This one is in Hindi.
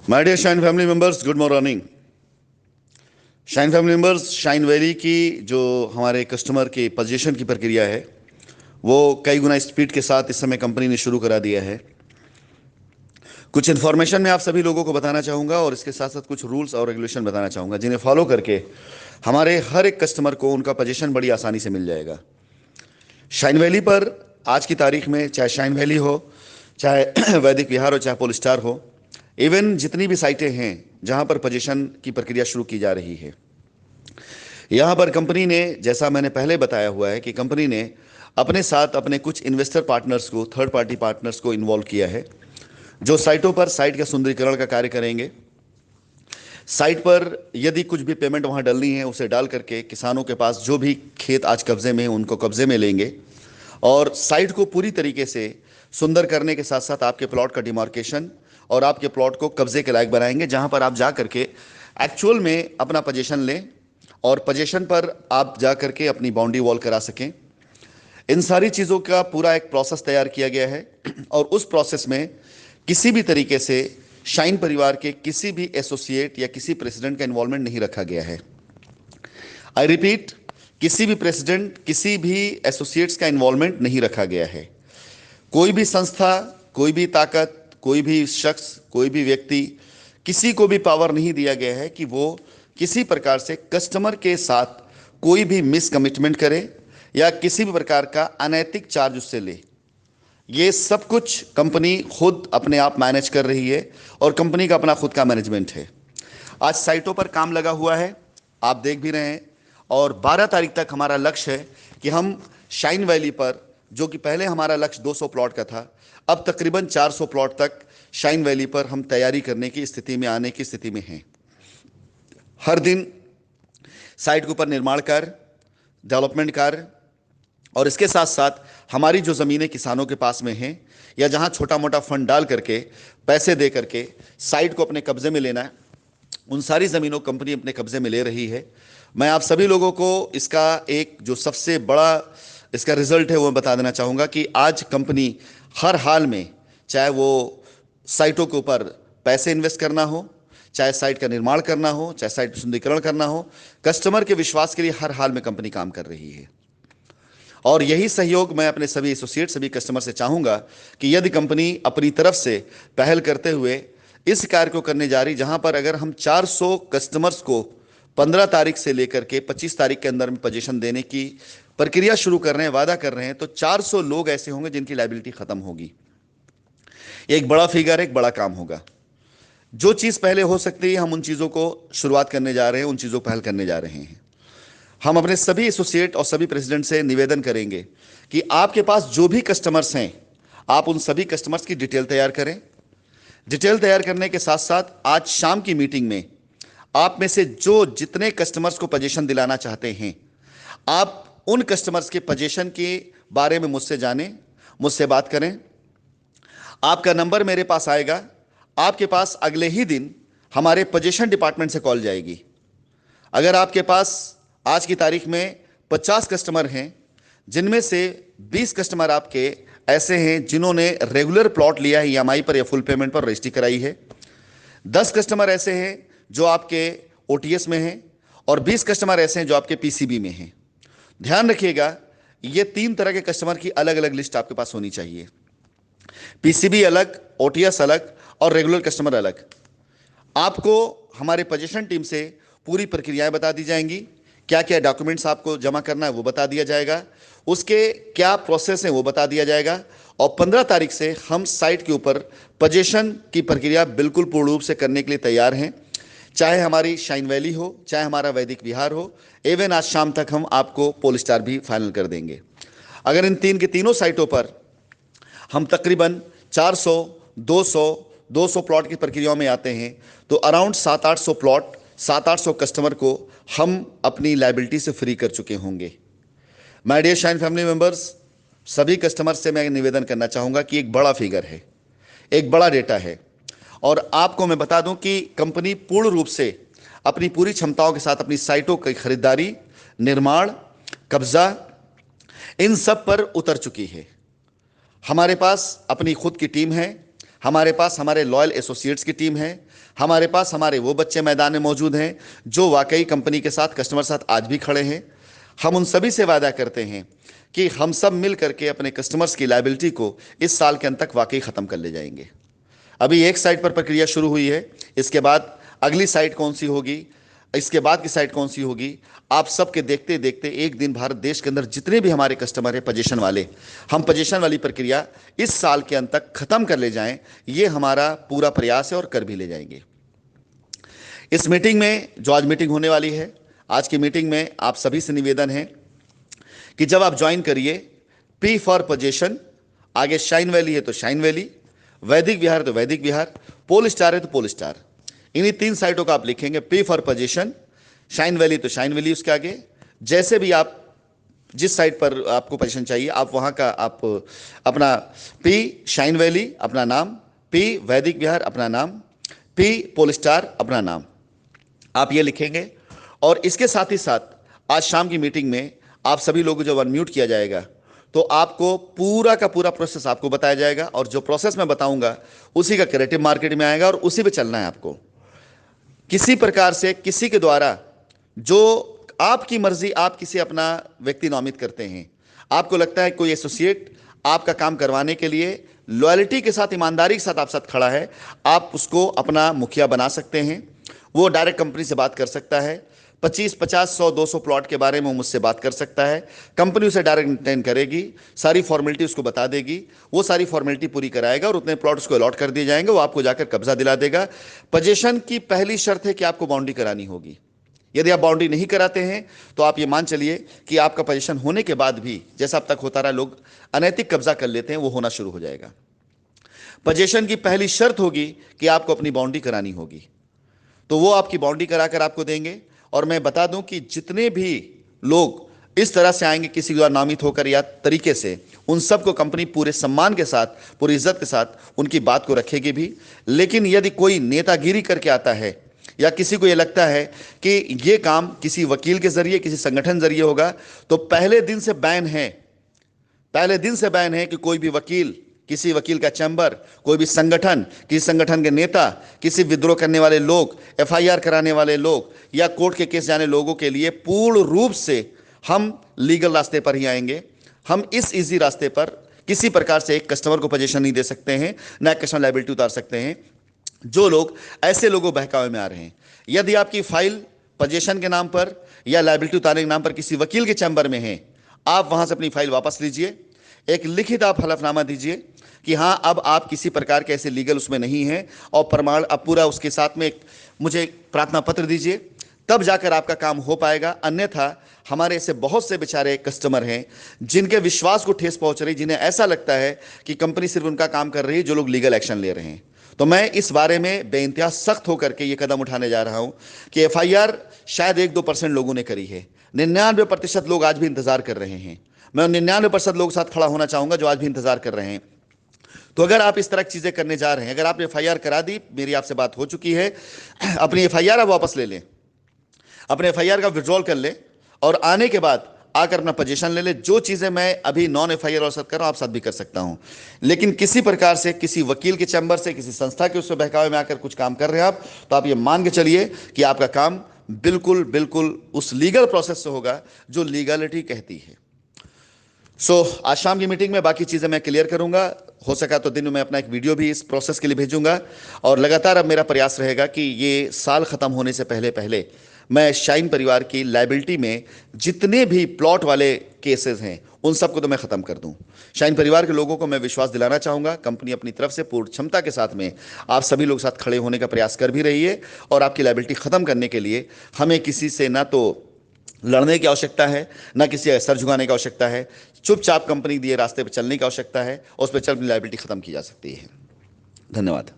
My dear Shine family members, good morning. Shine family members, Shine Valley की जो हमारे कस्टमर की पोजीशन की प्रक्रिया है वो कई गुना स्पीड के साथ इस समय कंपनी ने शुरू करा दिया है। कुछ इन्फॉर्मेशन मैं आप सभी लोगों को बताना चाहूँगा और इसके साथ साथ कुछ रूल्स और रेगुलेशन बताना चाहूँगा जिन्हें फॉलो करके हमारे हर एक कस्टमर को उनका पोजीशन बड़ी आसानी से मिल जाएगा। शाइन वैली पर आज की तारीख में चाहे शाइन वैली हो, चाहे वैदिक विहार हो, चाहे पोल स्टार हो, इवन जितनी भी साइटें हैं जहां पर पोजीशन की प्रक्रिया शुरू की जा रही है, यहां पर कंपनी ने, जैसा मैंने पहले बताया हुआ है कि कंपनी ने अपने साथ अपने कुछ इन्वेस्टर पार्टनर्स को, थर्ड पार्टी पार्टनर्स को इन्वॉल्व किया है जो साइटों पर साइट का सुंदरीकरण का कार्य करेंगे। साइट पर यदि कुछ भी पेमेंट वहां डलनी है उसे डाल करके किसानों के पास जो भी खेत आज कब्जे में है उनको कब्जे में लेंगे और साइट को पूरी तरीके से सुंदर करने के साथ साथ आपके प्लॉट का डिमार्केशन और आपके प्लॉट को कब्जे के लायक बनाएंगे, जहां पर आप जा करके एक्चुअल में अपना पोजीशन लें और पोजीशन पर आप जा करके अपनी बाउंड्री वॉल करा सकें। इन सारी चीज़ों का पूरा एक प्रोसेस तैयार किया गया है और उस प्रोसेस में किसी भी तरीके से शाइन परिवार के किसी भी एसोसिएट या किसी प्रेसिडेंट का इन्वॉल्वमेंट नहीं रखा गया है। आई रिपीट, किसी भी प्रेसिडेंट, किसी भी एसोसिएट्स का इन्वॉल्वमेंट नहीं रखा गया है। कोई भी संस्था, कोई भी ताकत, कोई भी शख्स, कोई भी व्यक्ति, किसी को भी पावर नहीं दिया गया है कि वो किसी प्रकार से कस्टमर के साथ कोई भी मिस कमिटमेंट करे या किसी भी प्रकार का अनैतिक चार्ज उससे ले। ये सब कुछ कंपनी खुद अपने आप मैनेज कर रही है और कंपनी का अपना खुद का मैनेजमेंट है। आज साइटों पर काम लगा हुआ है, आप देख भी रहे हैं, और 12 तारीख तक हमारा लक्ष्य है कि हम शाइन वैली पर, जो कि पहले हमारा लक्ष्य 200 प्लॉट का था, अब तकरीबन 400 प्लॉट तक शाइन वैली पर हम तैयारी करने की स्थिति में, आने की स्थिति में हैं। हर दिन साइट के ऊपर निर्माण कार्य, डेवलपमेंट कार्य और इसके साथ साथ हमारी जो ज़मीनें किसानों के पास में हैं या जहां छोटा मोटा फंड डाल करके, पैसे दे करके साइट को अपने कब्जे में लेना है, उन सारी ज़मीनों को कंपनी अपने कब्जे में ले रही है। मैं आप सभी लोगों को इसका एक जो सबसे बड़ा इसका रिजल्ट है वो बता देना चाहूँगा कि आज कंपनी हर हाल में, चाहे वो साइटों के ऊपर पैसे इन्वेस्ट करना हो, चाहे साइट का निर्माण करना हो, चाहे साइट सुंदरीकरण करना हो, कस्टमर के विश्वास के लिए हर हाल में कंपनी काम कर रही है। और यही सहयोग मैं अपने सभी एसोसिएट, सभी कस्टमर से चाहूँगा कि यदि कंपनी अपनी तरफ से पहल करते हुए इस कार्य को करने जा रही, जहां पर अगर हम 400 कस्टमर्स को 15 तारीख से लेकर के 25 तारीख के अंदर में पोजीशन देने की प्रक्रिया शुरू कर रहे हैं, वादा कर रहे हैं, तो 400 लोग ऐसे होंगे जिनकी लायबिलिटी खत्म होगी। एक बड़ा फिगर, एक बड़ा काम होगा। जो चीज़ पहले हो सकती है, हम उन चीज़ों को शुरुआत करने जा रहे हैं, उन चीज़ों को पहल करने जा रहे हैं। हम अपने सभी एसोसिएट और सभी प्रेसिडेंट से निवेदन करेंगे कि आपके पास जो भी कस्टमर्स हैं, आप उन सभी कस्टमर्स की डिटेल तैयार करें। डिटेल तैयार करने के साथ साथ आज शाम की मीटिंग में आप में से जो जितने कस्टमर्स को पोजीशन दिलाना चाहते हैं, आप उन कस्टमर्स के पोजीशन के बारे में मुझसे जानें, मुझसे बात करें। आपका नंबर मेरे पास आएगा, आपके पास अगले ही दिन हमारे पोजीशन डिपार्टमेंट से कॉल जाएगी। अगर आपके पास आज की तारीख में 50 कस्टमर हैं, जिनमें से 20 कस्टमर आपके ऐसे हैं जिन्होंने रेगुलर प्लॉट लिया है ईएमआई पर या फुल पेमेंट पर रजिस्ट्री कराई है, 10 कस्टमर ऐसे हैं जो आपके ओटीएस में हैं और 20 कस्टमर ऐसे हैं जो आपके पीसीबी में हैं। ध्यान रखिएगा, ये 3 तरह के कस्टमर की अलग अलग लिस्ट आपके पास होनी चाहिए। पीसीबी अलग, ओटीएस अलग और रेगुलर कस्टमर अलग। आपको हमारे पोजीशन टीम से पूरी प्रक्रियाएं बता दी जाएंगी, क्या क्या डॉक्यूमेंट्स आपको जमा करना है वो बता दिया जाएगा, उसके क्या प्रोसेस है वो बता दिया जाएगा। और 15 तारीख से हम साइट के ऊपर पोजीशन की प्रक्रिया बिल्कुल पूर्ण रूप से करने के लिए तैयार हैं, चाहे हमारी शाइन वैली हो, चाहे हमारा वैदिक विहार हो। इवन आज शाम तक हम आपको पोल स्टार भी फाइनल कर देंगे। अगर इन तीन के तीनों साइटों पर हम तकरीबन 400, 200 प्लॉट की प्रक्रियाओं में आते हैं तो अराउंड 700-800 प्लॉट, 700-800 कस्टमर को हम अपनी लायबिलिटी से फ्री कर चुके होंगे। My dear Shine family members, सभी कस्टमर से मैं निवेदन करना चाहूँगा कि एक बड़ा फिगर है, एक बड़ा डेटा है, और आपको मैं बता दूं कि कंपनी पूर्ण रूप से अपनी पूरी क्षमताओं के साथ अपनी साइटों की खरीदारी, निर्माण, कब्जा, इन सब पर उतर चुकी है। हमारे पास अपनी खुद की टीम है, हमारे पास हमारे लॉयल एसोसिएट्स की टीम है, हमारे पास हमारे वो बच्चे मैदान में मौजूद हैं जो वाकई कंपनी के साथ, कस्टमर साथ आज भी खड़े हैं। हम उन सभी से वादा करते हैं कि हम सब मिल करके अपने कस्टमर्स की लायबिलिटी को इस साल के अंत तक वाकई ख़त्म कर ले जाएंगे। अभी एक साइट पर प्रक्रिया शुरू हुई है, इसके बाद अगली साइट कौन सी होगी, इसके बाद की साइट कौन सी होगी, आप सबके देखते देखते एक दिन भारत देश के अंदर जितने भी हमारे कस्टमर हैं पोजीशन वाले, हम पोजीशन वाली प्रक्रिया इस साल के अंत तक खत्म कर ले जाएं, ये हमारा पूरा प्रयास है और कर भी ले जाएंगे। इस मीटिंग में जो आज मीटिंग होने वाली है, आज की मीटिंग में आप सभी से निवेदन है कि जब आप ज्वाइन करिए, पी फॉर पोजीशन, आगे शाइन वैली है तो शाइन वैली, वैदिक विहार है तो वैदिक विहार, पोल स्टार है तो पोल स्टार, इन्हीं 3 साइटों का आप लिखेंगे। P for position, shine valley तो शाइन वैली, उसके आगे जैसे भी आप जिस साइट पर आपको पोजीशन चाहिए आप वहां का आप अपना पी शाइन वैली अपना नाम, पी वैदिक विहार अपना नाम, पी पोल स्टार अपना नाम, आप ये लिखेंगे। और इसके साथ ही साथ आज शाम की मीटिंग में आप सभी लोगों को जब अनम्यूट किया जाएगा तो आपको पूरा का पूरा प्रोसेस आपको बताया जाएगा, और जो प्रोसेस मैं बताऊंगा उसी का क्रिएटिव मार्केट में आएगा और उसी पे चलना है आपको। किसी प्रकार से किसी के द्वारा जो आपकी मर्जी, आप किसी अपना व्यक्ति नामित करते हैं, आपको लगता है कोई एसोसिएट आपका काम करवाने के लिए लॉयल्टी के साथ, ईमानदारी के साथ आप साथ खड़ा है, आप उसको अपना मुखिया बना सकते हैं। वो डायरेक्ट कंपनी से बात कर सकता है, 25, 50, 100, 200 प्लॉट के बारे में मुझसे बात कर सकता है, कंपनी उसे डायरेक्ट इंटेंड करेगी, सारी फॉर्मेलिटी उसको बता देगी, वो सारी फॉर्मेलिटी पूरी कराएगा और उतने प्लॉट उसको अलॉट कर दिए जाएंगे, वो आपको जाकर कब्जा दिला देगा। पोजीशन की पहली शर्त है कि आपको बाउंड्री करानी होगी। यदि आप बाउंड्री नहीं कराते हैं तो आप ये मान चलिए कि आपका पोजीशन होने के बाद भी जैसा अब तक होता रहा, लोग अनैतिक कब्जा कर लेते हैं, वो होना शुरू हो जाएगा। पोजीशन की पहली शर्त होगी कि आपको अपनी बाउंड्री करानी होगी, तो वो आपकी बाउंड्री कराकर आपको देंगे। और मैं बता दूं कि जितने भी लोग इस तरह से आएंगे किसी द्वारा नामित होकर या तरीके से, उन सबको कंपनी पूरे सम्मान के साथ, पूरी इज्जत के साथ उनकी बात को रखेगी भी। लेकिन यदि कोई नेतागिरी करके आता है या किसी को यह लगता है कि यह काम किसी वकील के जरिए, किसी संगठन जरिए होगा, तो पहले दिन से बैन है, पहले दिन से बैन है कि कोई भी वकील, किसी वकील का चैम्बर, कोई भी संगठन, किसी संगठन के नेता, किसी विद्रोह करने वाले लोग, एफआईआर कराने वाले लोग या कोर्ट के केस जाने लोगों के लिए पूर्ण रूप से हम लीगल रास्ते पर ही आएंगे। हम इस इजी रास्ते पर किसी प्रकार से एक कस्टमर को पोजीशन नहीं दे सकते हैं, ना कस्टमर लायबिलिटी उतार सकते हैं। जो लोग ऐसे लोगों बहकावे में आ रहे हैं, यदि आपकी फाइल पोजीशन के नाम पर या लायबिलिटी उतारने के नाम पर किसी वकील के चैम्बर में है, आप वहां से अपनी फाइल वापस लीजिए, एक लिखित आप हलफनामा दीजिए कि हां अब आप किसी प्रकार के ऐसे लीगल उसमें नहीं हैं, और प्रमाण अब पूरा उसके साथ में एक मुझे प्रार्थना पत्र दीजिए, तब जाकर आपका काम हो पाएगा। अन्यथा हमारे ऐसे बहुत से बेचारे कस्टमर हैं जिनके विश्वास को ठेस पहुंच रही, जिन्हें ऐसा लगता है कि कंपनी सिर्फ उनका काम कर रही है, जो लोग लीगल एक्शन ले रहे हैं। तो मैं इस बारे में बेइंतहा सख्त होकर के ये कदम उठाने जा रहा हूं कि एफआईआर शायद 1-2% लोगों ने करी है, 99% लोग आज भी इंतजार कर रहे हैं। मैं 99% लोगों के साथ खड़ा होना चाहूंगा जो आज भी इंतजार कर रहे हैं। तो अगर आप इस तरह की चीजें करने जा रहे हैं, अगर आपने एफआईआर करा दी, मेरी आपसे बात हो चुकी है, अपनी एफआईआर आप वापस ले लें, अपने एफआईआर का विड्रॉल कर लें और आने के बाद आकर अपना पोजीशन ले ले। जो चीजें मैं अभी नॉन एफआईआर और साथ कर रहा हूं, आप साथ भी कर सकता हूं। लेकिन किसी प्रकार से किसी वकील के चैम्बर से, किसी संस्था के उससे बहकावे में आकर कुछ काम कर रहे हैं आप, तो आप ये मान के चलिए कि आपका काम बिल्कुल बिल्कुल उस लीगल प्रोसेस से होगा जो लीगलिटी कहती है। आज शाम की मीटिंग में बाकी चीजें मैं क्लियर करूंगा। हो सका तो दिन में मैं अपना एक वीडियो भी इस प्रोसेस के लिए भेजूंगा, और लगातार अब मेरा प्रयास रहेगा कि ये साल खत्म होने से पहले पहले मैं शाइन परिवार की लायबिलिटी में जितने भी प्लॉट वाले केसेस हैं उन सबको तो मैं खत्म कर दूं। शाइन परिवार के लोगों को मैं विश्वास दिलाना चाहूंगा, कंपनी अपनी तरफ से पूर्ण क्षमता के साथ में आप सभी लोग साथ खड़े होने का प्रयास कर भी रही है, और आपकी लायबिलिटी खत्म करने के लिए हमें किसी से ना तो लड़ने की आवश्यकता है, ना किसी सर झुकाने की आवश्यकता है। चुपचाप कंपनी दिए रास्ते पर चलने की आवश्यकता है, और उस पर चल लायबिलिटी खत्म की जा सकती है। धन्यवाद।